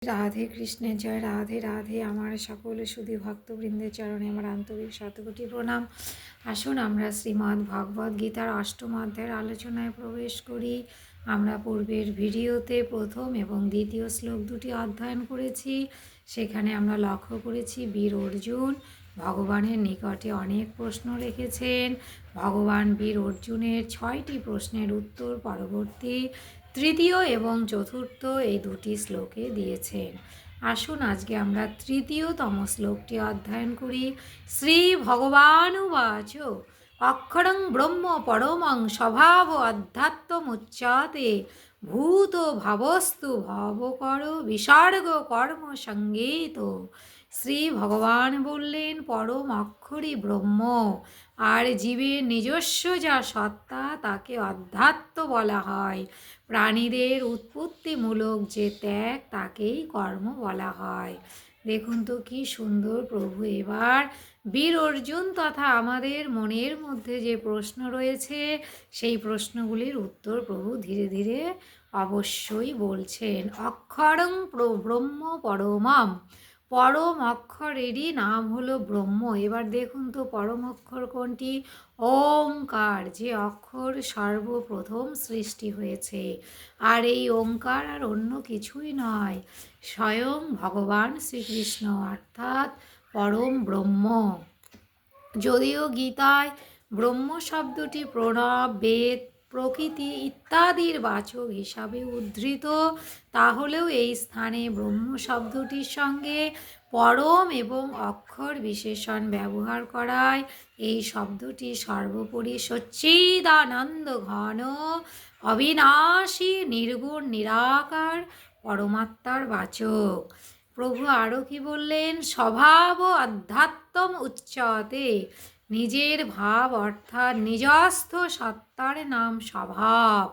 রাধে কৃষ্ণের জয়। রাধে রাধে। আমার সকল সুধী ভক্তবৃন্দের চরণে আমার আন্তরিক শতকোটি প্রণাম। আসুন আমরা শ্রীমদ্ ভগবদ্ গীতার অষ্টম অধ্যায়ের আলোচনায় প্রবেশ করি। আমরা পূর্বের ভিডিওতে প্রথম এবং দ্বিতীয় শ্লোক দুটি অধ্যয়ন করেছি। সেখানে আমরা লক্ষ্য করেছি বীর অর্জুন ভগবানের নিকটে অনেক প্রশ্ন রেখেছেন। ভগবান বীর অর্জুনের 6টি প্রশ্নের উত্তর পরবর্তী তৃতীয় এবং চতুর্থ এই দুটি শ্লোকে দিয়েছেন। আসুন আজকে আমরা তৃতীয়তম শ্লোকটি অধ্যয়ন করি। শ্রী ভগবানুবাচ অক্ষরং ব্রহ্ম পরমং স্বভাব অধ্যাত্মমুচ্যতে ভূত ভাবস্তু ভবকর বিসর্গ কর্ম সঙ্গীত। শ্রী ভগবান বললেন পরম অক্ষরই ব্রহ্ম, আর জীবের নিজস্ব যা সত্তা তাকে অধ্যাত্ম বলা হয়। প্রাণীদের উৎপত্তিমূলক যে ত্যাগ তাকেই কর্ম বলা হয়। দেখুন তো কি সুন্দর প্রভু এবার বীর অর্জুন তথা আমাদের মনের মধ্যে যে প্রশ্ন রয়েছে সেই প্রশ্নগুলির উত্তর প্রভু ধীরে ধীরে অবশ্যই বলছেন। অক্ষরং ব্রহ্ম পরমম, পরম অক্ষরেরই নাম হলো ব্রহ্ম। এবার দেখুন তো পরম অক্ষর কোনটি? ওঙ্কার, যে অক্ষর সর্বপ্রথম সৃষ্টি হয়েছে। আর এই ওঙ্কার আর অন্য কিছুই নয়, স্বয়ং ভগবান শ্রীকৃষ্ণ অর্থাৎ পরম ব্রহ্ম। যদিও গীতায় ব্রহ্ম শব্দটি প্রণব, বেদ, প্রকৃতি ইত্যাদির বাচক হিসাবে উদ্ধৃত, তাহলেও এই স্থানে ব্রহ্ম শব্দটির সঙ্গে পরম এবং অক্ষর বিশেষণ ব্যবহার করায় এই শব্দটি সর্বোপরি সচ্চিদানন্দ ঘন অবিনাশী নির্গুণ নিরাকার পরমাত্মার বাচক। প্রভু আরও কি বললেন? স্বভাব অধ্যাত্ম উচ্চতে, নিজের ভাব অর্থাৎ নিজস্থ সত্তার নাম স্বভাব।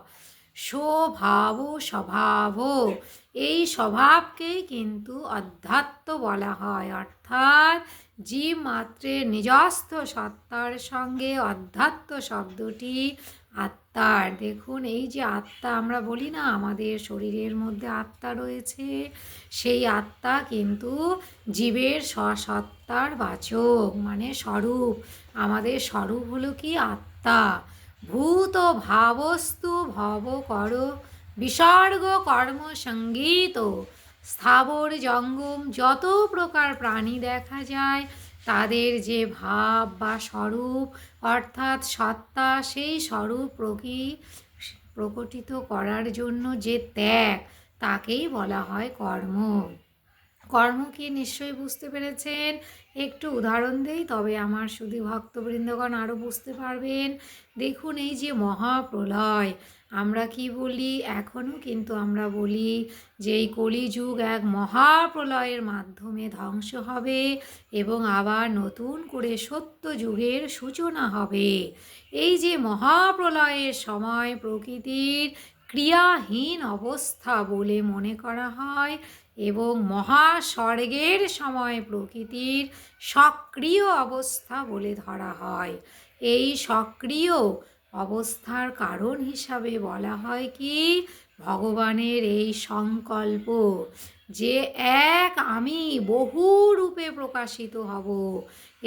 স্বভাব স্বভাব, এই স্বভাবকেই কিন্তু অধ্যাত্ম বলা হয়, অর্থাৎ জীব মাত্রের নিজস্থ সত্তার সঙ্গে অধ্যাত্ম শব্দটি আত্মার। দেখুন এই যে আত্মা আমরা বলি না আমাদের শরীরের মধ্যে আত্মা রয়েছে, সেই আত্মা কিন্তু জীবের স্বসত্তার বাচক, মানে স্বরূপ। আমাদের স্বরূপ হলো কি? আত্মা। ভূত ভাবস্তু ভব কর বিসর্গ কর্ম সঙ্গীত। স্থাবর জঙ্গম যত প্রকার প্রাণী দেখা যায় তাদের যে ভাব বা স্বরূপ অর্থাৎ সত্তা, সেই স্বরূপ প্রকটিত করার জন্য যে ত্যাগ তাকেই বলা হয় কর্ম। কর্ম কি নিশ্চয়ই বুঝতে পেরেছেন? একটু উদাহরণ দেই, তবে আমার শুধু ভক্তবৃন্দগণ আরও বুঝতে পারবেন। দেখুন এই যে মহাপ্রলয়, আমরা কি বলি? এখনও কিন্তু আমরা বলি যে এই কলিযুগ এক মহাপ্রলয়ের মাধ্যমে ধ্বংস হবে এবং আবার নতুন করে সত্য যুগের সূচনা হবে। এই যে মহাপ্রলয়ের সময় প্রকৃতির ক্রিয়াহীন অবস্থা বলে মনে করা হয় এবং মহাস্বর্গের সময় প্রকৃতির সক্রিয় অবস্থা বলে ধরা হয়। এই সক্রিয় অবস্থার কারণ হিসাবে বলা হয় কি? ভগবানের এই সংকল্প যে এক আমি বহু রূপে প্রকাশিত হব,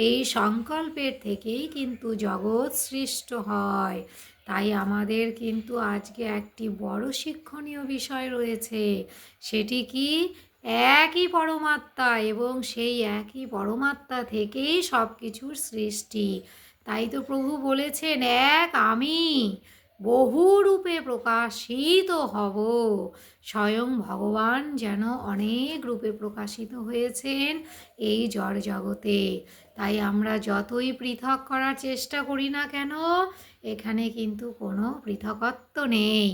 এই সংকল্পের থেকেই কিন্তু জগৎ সৃষ্ট হয়। তাই আমাদের কিন্তু আজকে একটি বড় শিক্ষণীয় বিষয় রয়েছে। সেটি কি? একই পরমাত্মা এবং সেই একই পরমাত্মা থেকেই সব কিছুর সৃষ্টি। তাই তো প্রভু বলেছেন এক আমি বহু রূপে প্রকাশিত হব। স্বয়ং ভগবান যেন অনেক রূপে প্রকাশিত হয়েছেন এই জড় জগতে। তাই আমরা যতই পৃথক করার চেষ্টা করি না কেন, এখানে কিন্তু কোনো পৃথকত্ব নেই।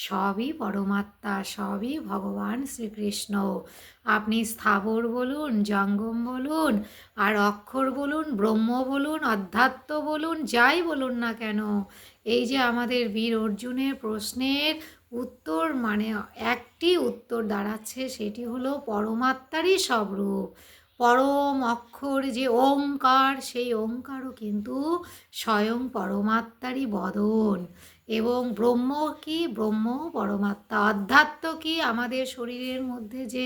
সবই পরমাত্মা, সবই ভগবান শ্রীকৃষ্ণ। আপনি স্থাবর বলুন, জঙ্গম বলুন, আর অক্ষর বলুন, ব্রহ্ম বলুন, অধ্যাত্ম বলুন, যাই বলুন না কেন, এই যে আমাদের বীর অর্জুনের প্রশ্নের উত্তর মানে একটি উত্তর দাঁড়াচ্ছে, সেটি হলো পরমাত্মারই সব রূপ। পরম অক্ষর যে ওঙ্কার, সেই ওঙ্কারও কিন্তু স্বয়ং পরমাত্মারই বদন। এবং ব্রহ্ম কি? ব্রহ্ম পরমাত্মা। অধ্যাত্ম কি? আমাদের শরীরের মধ্যে যে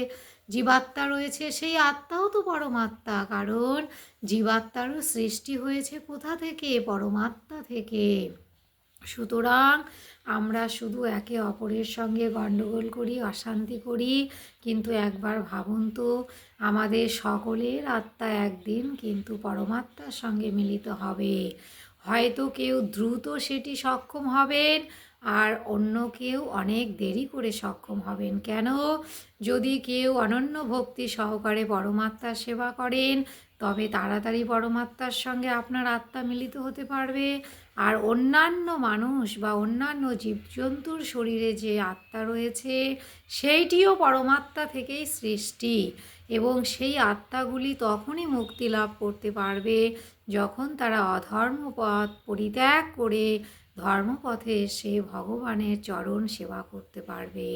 জীবাত্মা রয়েছে, সেই আত্মাও তো পরমাত্মা, কারণ জীবাত্মারও সৃষ্টি হয়েছে কোথা থেকে? পরমাত্মা থেকে। সুতরাং আমরা শুধু একে অপরের সঙ্গে গণ্ডগোল করি, অশান্তি করি, কিন্তু একবার ভাবুন তো, আমাদের সকলের আত্মা একদিন কিন্তু পরমাত্মার সঙ্গে মিলিত হবে। হয়তো কেউ দ্রুত সেটি সক্ষম হবেন, আর অন্য কেউ অনেক দেরি করে সক্ষম হবেন। কেন? যদি কেউ অনন্য ভক্তি সহকারে পরমাত্মার সেবা করেন, তবে তাড়াতাড়ি পরমাত্মার সঙ্গে আপনার আত্মা মিলিত হতে পারবে। আর অন্যান্য মানুষ বা অন্যান্য জীবজন্তুর শরীরে যে আত্মা রয়েছে, সেইটিও পরমাত্মা থেকেই সৃষ্টি, এবং সেই আত্মাগুলি তখনই মুক্তি লাভ করতে পারবে যখন তারা অধর্মপথ পরিত্যাগ করে ধর্মপথে এসে ভগবানের চরণ সেবা করতে পারবে।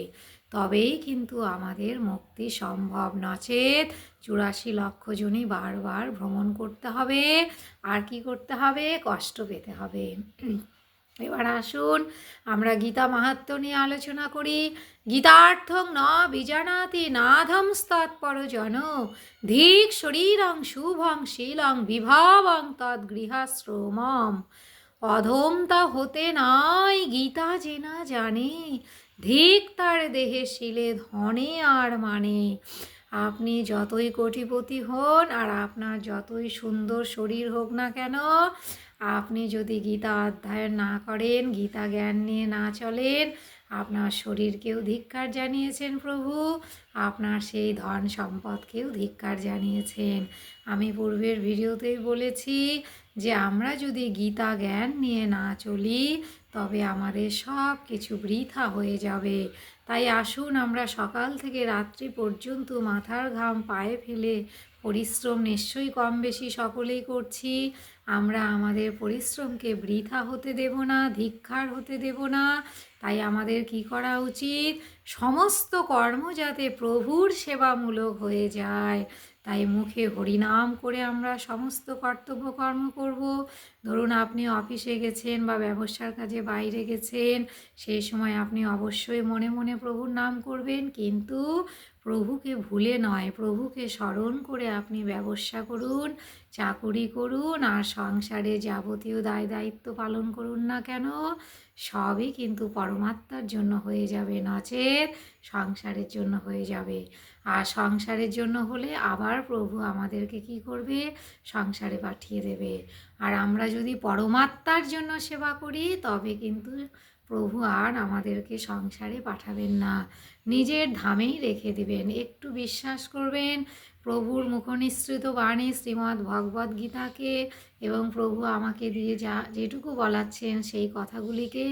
তবেই কিন্তু আমাদের মুক্তি সম্ভব, নচেত 84 লক্ষ জনই বারবার ভ্রমণ করতে হবে, আর কি করতে হবে? কষ্ট পেতে হবে। এবার আসুন আমরা গীতা মাহাত্ম্য নিয়ে আলোচনা করি। গীতার্থং ন বিজানাতি নাধমস্তৎপরজন ধিক শরীরং শুভং শীলং বিভাবং তদ্গৃহাশ্রমম। অধম তা হতে নাই গীতা যে না জানে, ধিক তার দেহে শিলে ধনে আর মানে। আপনি যতই কোটিপতি হন আর আপনার যতই সুন্দর শরীর হোক না কেন, আপনি যদি গীতা অধ্যয়ন না করেন, গীতা জ্ঞান নিয়ে না চলেন, আপনার শরীরকেও ধিক্কার জানিয়েছেন প্রভু, আপনার সেই ধন সম্পদকেও ধিক্কার জানিয়েছেন। আমি পূর্বের ভিডিওতেই বলেছি যে আমরা যদি গীতা জ্ঞান নিয়ে না চলি, তবে আমাদের সব কিছু বৃথা হয়ে যাবে। তাই আসুন আমরা সকাল থেকে রাত্রি পর্যন্ত মাথার ঘাম পায়ে ফেলে পরিশ্রম নিশ্চয়ই কম বেশি সকলেই করছি, আমরা আমাদের পরিশ্রমকে বৃথা হতে দেব না, ধিক্কার হতে দেব না। তাই আমাদের কি করা উচিত? সমস্ত কর্ম যাতে প্রভুর সেবামূলক হয়ে যায়, তাই মুখে হরিনাম করে আমরা সমস্ত কর্তব্য কর্ম করব। ধরুন আপনি অফিসে গেছেন বা ব্যবসার কাজে বাইরে গেছেন, সেই সময় আপনি অবশ্যই মনে মনে প্রভুর নাম করবেন, কিন্তু প্রভুকে ভুলে নয়, প্রভুকে স্মরণ করে আপনি ব্যবসা করুন, চাকুরি করুন, আর সংসারে যাবতীয় দায় দায়িত্ব পালন করুন না কেন, সবই কিন্তু পরমাত্মার জন্য হয়ে যাবে, নচেত সংসারের জন্য হয়ে যাবে। আর সংসারের জন্য হলে আবার প্রভু আমাদেরকে কি করবে? সংসারে পাঠিয়ে দেবে। আর আমরা যদি পরমাত্মার জন্য সেবা করি, তবে কিন্তু প্রভু আর আমাদেরকে সংসারে পাঠাবেন না, নিজের ধামেই রেখে দিবেন। একটু বিশ্বাস করবেন প্রভুর মুখনিসৃত বাণী শ্রীমদ্ ভগবদ্ গীতাকে, এবং প্রভু আমাকে দিয়ে যেটুকু বলাচ্ছেন সেই কথাগুলিকে,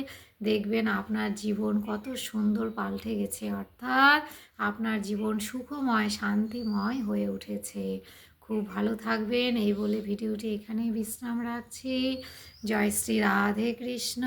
দেখবেন আপনার জীবন কত সুন্দর পাল্টে গেছে, অর্থাৎ আপনার জীবন সুখময় শান্তিময় হয়ে উঠেছে। খুব ভালো থাকবেন এই বলে ভিডিওটি এখানেই বিশ্রাম রাখছি। জয় শ্রী রাধে কৃষ্ণ।